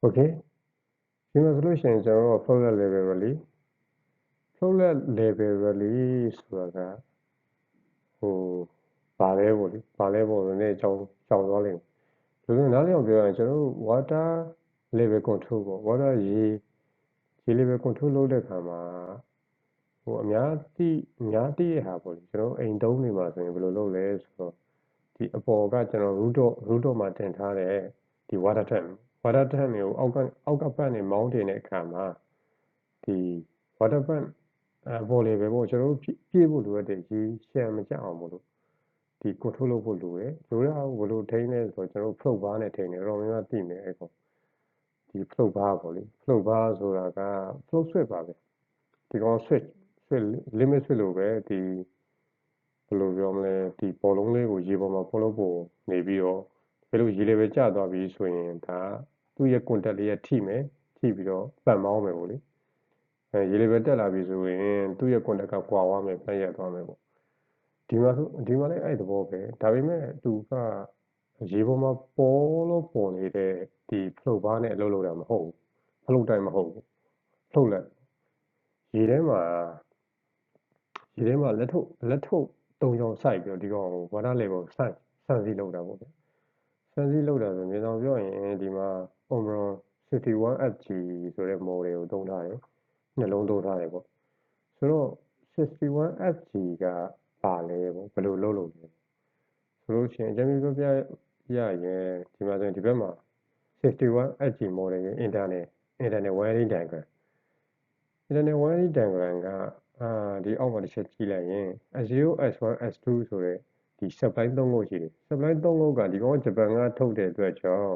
Okay ဒီမှာဆိုလို့ရှိရင်ကျွန်တော်တို့ float level rallyဆိုတာကဘာလဲပေါ့နည်းကြောင်သွားလိမ့်မယ်ဒီလိုနားလည်အောင်ပြောရရင်ကျွန်တော်တို့ water level control ပေါ့ water ရေ level control လုပ်တဲ့အခါမှာအများသိတဲ့ဟာပေါ့ကျွန်တော်တို့အိမ်သုံးနေမှာဆိုရင်ဘယ်လိုလုပ်လဲဆိုတော့ဒီအပေါ်ကကျွန်တော် rooftop မှာတင်ထားတဲ့ဒီ water tank တွေကိုအောက်ကပတ်နေမောင်းတင်တဲ့အခါမှာဒီ water pump ပေါ်လေပဲပေါ့ကျွန်တော်တို့ပြည့်ဖို့လိုအပ်တဲ့ရေရှမ်းမကြအောင်ပေါ့လို့ဒီ control လုပ်ဖို့လိုတယ်လိုတဲ့အားကိုဘယ်လိုထိန်းလဲဆိုတော့ကျွန်တော်တို့ float bar နဲ့ထိန်းတယ်တော်များများသိမယ်အဲ့ကောင်ဒီ float bar ပေါ့လေ float bar ဆိုတာက float switch ပါပဲဒီကောင် switch limit switch လို့ပဲဒီဘယ်လိုပြောမလဲဒီဘောလုံးလေးကိုရေပေါ်မှာဖောက်လို့ပို့နေပြီးတော့ဘယ်လိုရေ level ကျသွားပြီဆိုရင်ဒါသူ့ရဲ့ contact လေးကထိမယ်ထိပြီးတော့ပတ်မောင်းမယ်ပေါ့လေရေ level တက်လာပြီဆိုရင်သူ့ရဲ့ contact ကကွာသွားမယ်ပြန်ရက်သွားမယ်ပေါ့ဒီမှာလည်းအဲ့သဘောပဲဒါပေမဲ့သူကရေပေါ်မှာပေါ်နေတဲ့ဒီ float bar နဲ့အလုပ်လုပ်တာမဟုတ်ဘူး float တိုင်းမဟုတ်ဘူး float လက်ရေထဲမှာလက်ထုတ်၃ချောင်းစိုက်ပြီးတော့ဒီကောင် water level စမ်းစီးလုပ်တာပေါ့ဗျစမ်းစီးလုပ်တာဆိုမြေဆောင်ပြောရင်ဒီမှာ Omron 61FG ဆိုတဲ့ model ကိုသုံးထားတယ်နှလုံးသုံးထားတယ်ပေါ့ဆိုတော့ 61FG ကပါလဲပေါ့ဘယ်လိုလုပ်လဲဆိုလို့ရှိရင်အကြမ်းပြောပြရရင်ဒီမှာဆိုရင်ဒီဘက်မှာ 61FG model ရဲ့ internal wiring diagram internal wiring diagram ကဒီအောက်မှာတစ်ချက်ကြည့်လိုက်ရင် S0 S1 S2 ဆိုတဲ့ဒီ supply 3ခုရှိတယ် supply 3ခုကဒီကောင်ဂျပန်ကထုတ်တဲ့အတွက်ကြောင့်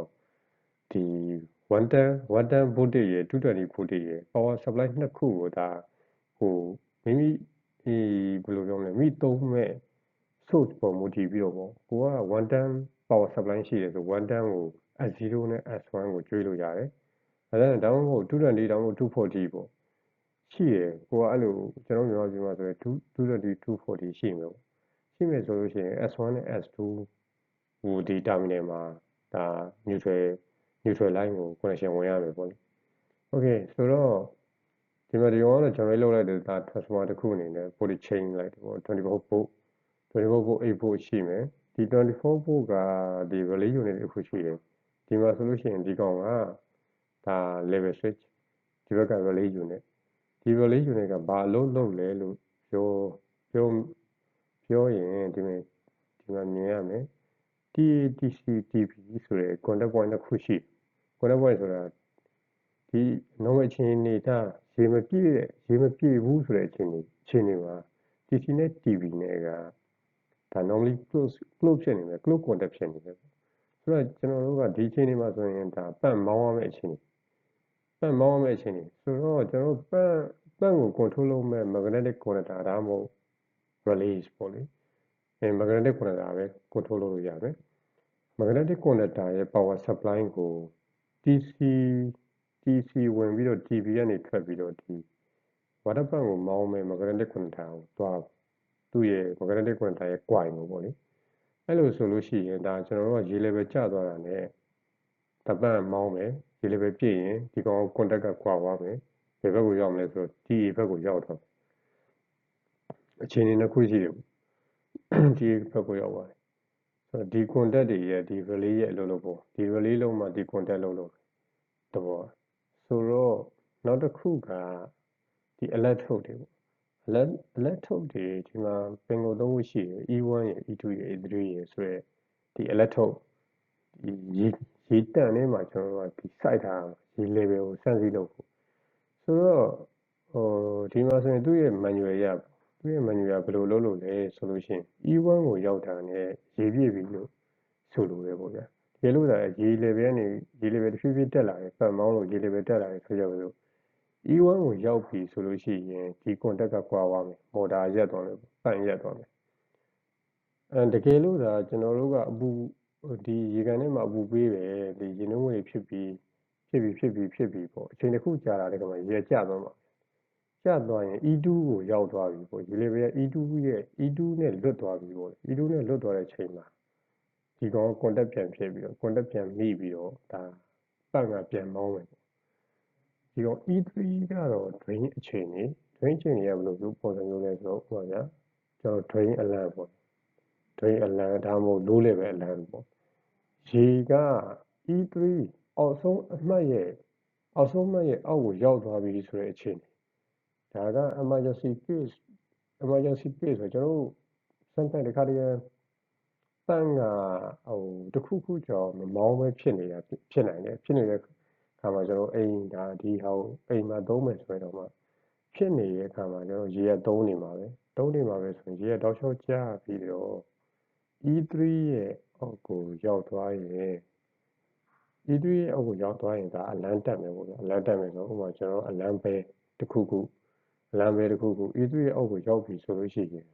ဒီ110 voltage ရယ်220 voltage ရယ် power supply နှစ်ခုကိုဒါမိမိဘယ်လိုပြောမလဲမိသုံးမဲ့ source ပေါ်မူတည်ပြီးတော့ပေါ့ကိုက110 power supply ရှိတယ်ဆို110ကို S0 နဲ့ S1 ကိုကျွေးလို့ရတယ်ဒါမှမဟုတ်220ဒါမှမဟုတ်240ပေါ့ရှိရယ်ကိုကအဲ့လိုကျွန်တော်မြန်မာပြည်မှာဆိုရင်220 240ရှိမယ်ပေါ့ရှိမယ်ဆိုလို့ရှိရင် S1 နဲ့ S2 ဟိုဒီ terminal မှာဒါ neutral line ကို connection ဝင်ရမယ်ပေါ့လေ okay ဆိုတော့ဒီမှာဒီကောင်ကတော့ကျွန်တော်လုပ်လိုက်တဲ့ဒါ transformer တစ်ခုအနေနဲ့ body chain လိုက်တယ်ပေါ့24 volt 8 volt ရှိမယ်ဒီ24 volt ကဒီ relay unit တစ်ခုရှိတယ်ဒီမှာဆိုလို့ရှိရင်ဒီကောင်ကဒါ level switch ဒီဘက်က relay unit ဒီ relay unit ကဘာလို့လုပ်လဲလို့ပြောရင်ဒီမှာမြင်ရမယ် TATC TP ဆိုတဲ့ contact point တစ်ခုရှိ contact point ဆိုတာဒီ normal အခြေအနေကရေမပြည့်ဘူးဆိုတဲ့အခြေအနေမှာ TC နဲ့ TP နဲ့ကဒါ normally close ဖြစ်နေတယ် close contact ဖြစ်နေတယ်ဆိုတော့ကျွန်တော်တို့ကဒီအခြေအနေမှာဆိုရင်ဒါပတ်မောင်းရမယ့်အခြေအနေဆိုတော့ကျွန်တော်တို့ပတ်ကို control လုပ်မဲ့ magnetic connector ဒါမှမဟုတ် relays ပေါ့လေmagnetic connector ပဲ control လုပ်လို့ရတယ် magnetic connector ရဲ့ power supply ကို TC ဝင်ပြီးတော့ TP ကနေထွက်ပြီးတော့ဒီ water pump ကိုမောင်းမဲ့ magnetic connector ကိုသွားသူ့ရဲ့ magnetic connector ရဲ့ coil ကိုပေါ့လေအဲ့လိုဆိုလို့ရှိရင်ဒါကျွန်တော်တို့ကရေ level ကျသွားတာနဲ့တပတ်မောင်းမယ်ရေ level ပြည့်ရင်ဒီကောင် contact ကကွာသွားမယ်ဘယ်ဘက်ကိုရောက်မလဲဆိုတော့ TA ဘက်ကိုရောက်သွားအခြေအနေနှစ်ခုရှိတယ် TA ဘက်ကိုရောက်သွားတယ်ဆိုတော့ဒီ contact တွေရဲ့ဒီ relay ရဲ့အလုပ်လုပ်ပုံဒီ relay လုံးမှဒီ contact လုံးလို့တဘောဆိုတော့နောက်တစ်ခုကဒီ alert ထုတ်တယ်ပေါ့ alert ထုတ်တယ်ဒီမှာပင်ကိုသုံးခုရှိတယ် E1 ရယ် E2 ရယ် E3 ရယ်ဆိုရဲဒီ alert ထုတ်ဒီရေတန့်ထဲမှာကျွန်တော်တို့ကဒီ site ထားရေ level ကိုစမ်းစီးလုပ်ဖို့ဆိုတော့ဒီမှာဆိုရင်သူ့ရဲ့ manual ရသူ့ရဲ့ manual ဘယ်လိုလုပ်လို့လဲဆိုလို့ရှိရင် E1 ကိုရောက်တာနဲ့ရေပြည့်ပြီလို့ဆိုလိုတယ်ပေါ့ဗျာတကယ်လို့ဒါရေ level ကနေရေ level တစ်ဖြည်းဖြည်းတက်လာတယ်ပတ်မောင်းလို့ရေ level တက်လာတယ်ဆိုကြပါစို့ E1 ကိုရောက်ပြီဆိုလို့ရှိရင်ဒီ contact ကကွာသွားမယ်မော်တာရပ်သွားမယ်ပန့်ရပ်သွားမယ်တကယ်လို့ဒါကျွန်တော်တို့ကအပူဒီရေကန်ထဲမှာအပူပေးတယ်ဒီရေနှုန်းငွေဖြစ်ပြီးပေါ့အချိန်တစ်ခုကြာလာတဲ့အခါမှာရေကျသွားမှာကျသွားရင် E2 ကိုရောက်သွားပြီပေါ့ရေ level က E2 နဲ့လွတ်သွားပြီပေါ့ E2 နဲ့လွတ်သွားတဲ့အချိန်မှာဒီကောင် contact ပြန်ဖြစ်ပြီးတော့ contact ပြန်မိပြီးတော့ဒါ ပတ်ကပြန်မောင်းမယ်ပေါ့ဒီတော့ E3 ကတော့ drain အခြေအနေ drain အခြေအနေကဘယ်လိုမျိုးပုံစံမျိုးလဲဆိုတော့ဥပမာဗျာကျွန်တော် drain alarm ပေါ့ drain alarm ဒါမှမဟုတ် low level alarm ပေါ့ရေက E3 အောက်ဆုံးအမှတ်ရဲ့အောက်ကိုရောက်သွားပြီဆိုတဲ့အခြေအနေဒါက emergency case ဆိုကျွန်တော်တို့စမ်းသပ်တခါတည်းပန့်ကတခုခုကြောင့်မမောင်းပဲဖြစ်နေတာဖြစ်နိုင်တယ်ဖြစ်နေတဲ့အခါမှာကျွန်တော်အိမ်ဒါဒီဟာကိုအိမ်မှာသုံးမယ်ဆိုတော့မှဖြစ်နေတဲ့အခါမှာကျွန်တော်ရေကသုံးနေမှာပဲဆိုရင်ရေကတောက်လျှောက်ကျပြီးတော့ E3 ရဲ့အောက်ကိုရောက်သွားရင် E3 ရဲ့အောက်ကိုရောက်သွားရင်ဒါအလန်းတက်မယ်ပေါ့ဗျာအလန်းတက်မယ်ဆိုတော့ဥပမာကျွန်တော်အလန်းပဲတစ်ခုခု E3 ရဲ့အောက်ကိုရောက်ပြီဆိုလို့ရှိရင်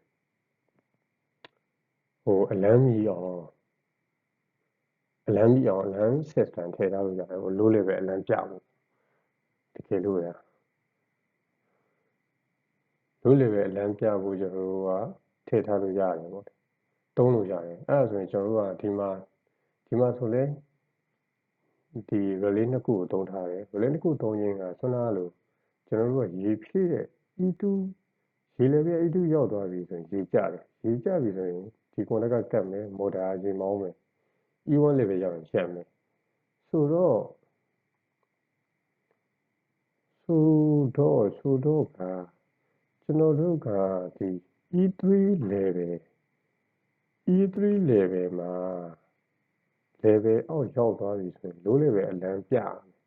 အလန်းမီအောင်အလန်း system ထည့်ထားလို့ရတယ်low level အလန်းပြဖို့တကယ်လို့ရ low level အလန်းပြဖို့ကျွန်တော်တို့ကထည့်ထားလို့ရတယ်ပေါ့သုံးလို့ရတယ်အဲ့ဒါဆိုရင်ကျွန်တော်တို့ကဒီမှာဆိုလဲဒီ relay နှစ်ခုကိုသုံးထားတယ် relay နှစ်ခုသုံးရင်းကဆွမ်းနာလို့ကျွန်တော်တို့ကရေဖြည့်တဲ့ E2 ရေ level E2 ရောက်သွားပြီဆိုရင်ရေကျတယ်ရေကျပြီဆိုရင်ဒီကွန်တက်ကကတ်မယ်မော်တာရေမောင်းမယ် E1 level ရောက်ရင်ရပ်မယ်ဆိုတော့ကကျွန်တော်တို့ကဒီ E3 level မှာ level အောက်ရောက်သွားပြီဆိုရင် low level အလန်းပြမယ်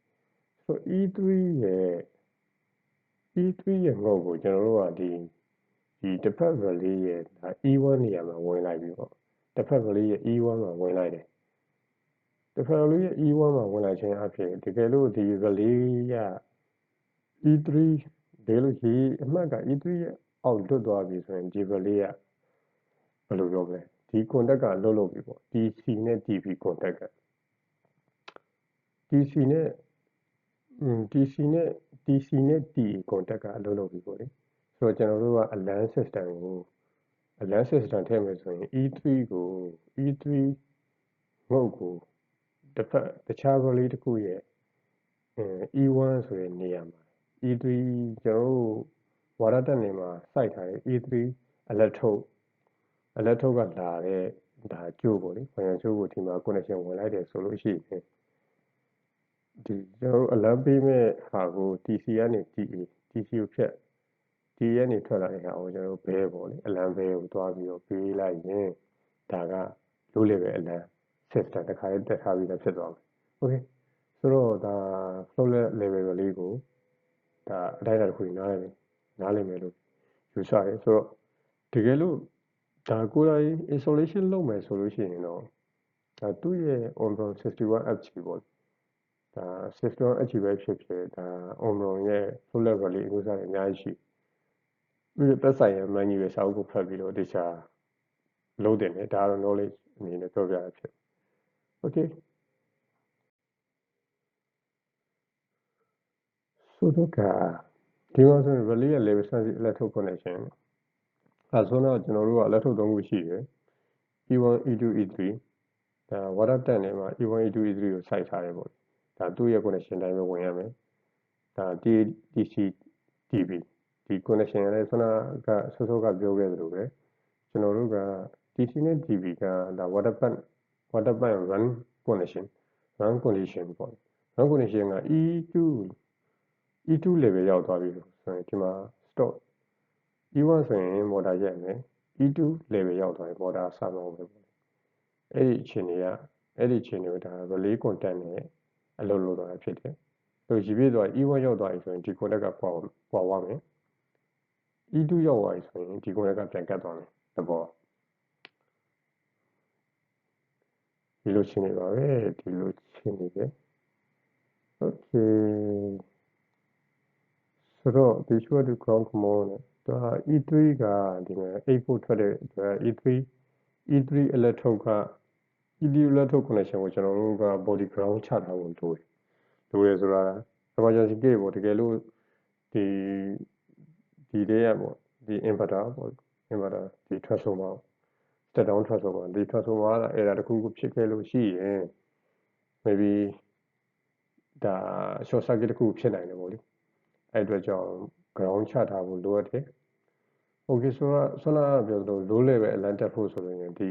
ဆိုတော့ E3 ရဲ့ငုတ်ကိုကျွန်တော်တို့ကဒီတစ်ဖက် relay ရဲ့ E1 နေရာမှာဝင်လိုက်ပြီပေါ့တစ်ဖက် relay ရဲ့ E1 မှာဝင်လိုက်တယ်တစ်ဖက် relay ရဲ့ E1 မှာဝင်လိုက်ခြင်းအဖြစ်တကယ်လို့ဒီ relay က E3 ဒီလိုရေအမှတ်က E3 ရဲ့အောက်လွတ်သွားပြီဆိုရင်ဒီ relay ကဘယ်လိုပြောမလဲဒီ contact ကလွတ်ပြီပေါ့ TC နဲ့ TP contact က TC နဲ့ TA contact ကအလုပ်ပြီပေါ့လေဆိုတော့ကျွန်တော်တို့ကအလန်း system ထည့်မယ်ဆိုရင် E3 ငုတ်ကိုတခြား relay တစ်ခုရဲ့E1 ဆိုတဲ့နေရာမှာ E3 ကျွန်တော်တို့ဝါဒတက်နေမှာစိုက်ထားတဲ့ E3 အလက်ထုတ်ကလာတဲ့ဒါကြိုးပေါ့လေခွန်ရံကြိုးကိုဒီမှာ connection ဝင်လိုက်တယ်ဆိုလို့ရှိရင်ဒီကျွန်တော်တို့အလန်းပေးမဲ့ဟာကို TC ကနေ TA TC ကိုဖြတ် TA ကနေထွက်လာတဲ့ဟာကိုကျွန်တော်တို့ဘဲပေါ့လေအလန်းဘဲကိုတွားပြီးတော့ပေးလိုက်ရင်ဒါက low level အလန်း system တစ်ခါလေးတက်ထားပြီးသားဖြစ်သွားမယ် okay ဆိုတော့ဒါ flow level လေးကိုဒါအတိုင်းအတာတစ်ခုနားလည်မယ်လို့ယူဆတယ်ဆိုတော့တကယ်လို့ဒါကိုယ်တိုင် installation လုပ်မယ်ဆိုလို့ရှိရင်တော့ဒါသူ့ရဲ့ Omron 61FG ပေါ့ဒါ 61FG ပဲဖြစ်ဖြစ်ဒါ Omron ရဲ့ flow level လေးအမျိုးအစားတွေအများကြီးရှိသူ့ရဲ့သက်ဆိုင်ရာ manual စာအုပ်ကိုဖတ်ပြီးတော့တခြားလုပ်တယ်ဒါကတော့ knowledge အနေနဲ့ပြောပြရဖြစ် okay ဆိုတော့ဒီမှာဆိုရင် relay ရဲ့ level 30 electrode connection ဆိုတော့ကျွန်တော်တို့က electrode 3ခုရှိတယ် E1 E2 E3 ဒါ water tank ထဲမှာ E1 E2 E3 ကိုစိုက်ထားတယ်ပေါ့ဒါသူ့ရဲ့ connection တိုင်းပဲဝင်ရမယ်ဒါ TC TB ဒီ connection ကလည်းခုနကစောကပြောခဲ့သလိုပဲကျွန်တော်တို့က TC နဲ့ TB ကဒါ water pump run condition ပေါ့ run condition က E2 level ရောက်သွားပြီဆိုရင်ဒီမှာ stop E1 ဆိုရင်မော်တာရပ်မယ် E2 level ရောက်သွားရင်မော်တာစမောင်းမယ်ပေါ့အဲ့ဒီအခြေအနေကိုဒါ relay contact နဲ့အလုပ်လုပ်တာဖြစ်တယ်ဆိုရေပြည့်သွား E1 ရောက်သွားပြီဆိုရင်ဒီ contact ကကွာသွားမယ် E2 ရောက်သွားပြီဆိုရင်ဒီ contact ကပြန်ကတ်သွားမယ်သဘောဒီလိုရှင်းနေပါပဲokay ဆိုတော့ visual to ground command နဲ့ဒါ E3 ကဒီမှာ8 volt ထွက်တဲ့အတွက် E3 electrode က E3 electrode connection ကိုကျွန်တော်တို့က body ground ချထားဖို့လိုတယ်ဆိုတာ emergency case ပေါ့တကယ်လို့ဒီထဲကပေါ့ဒီ inverter ပေါ့ ဒီ transformer step down transformer ဒီ transformer က error တစ်ခုခုဖြစ်ခဲ့လို့ရှိရင် maybe ဒါ short circuit တစ်ခုဖြစ်နိုင်တယ်ပေါ့လေအဲ့အတွက်ကြောင့် ground ချထားဖို့လိုအပ်တယ် okay ဆိုတော့ဆွမ်းနာပြောသလို low level အလံတက်ဖို့ဆိုရင်ဒီ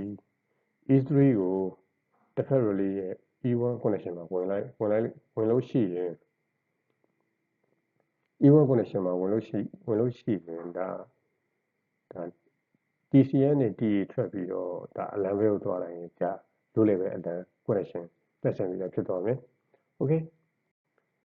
E3 ကိုတစ်ဖက် relay ရဲ့ E1 connection မှာဝင်လို့ရှိရင် E1 connection မှာဝင်လို့ရှိရင်ဒါ TCN နဲ့ TA ထွက်ပြီးတော့ဒါအလံဘဲကိုသွားနိုင်ရင်ကြာ low level အလံ connection တက်ဆင်ပြီးတော့ဖြစ်သွားမယ် okay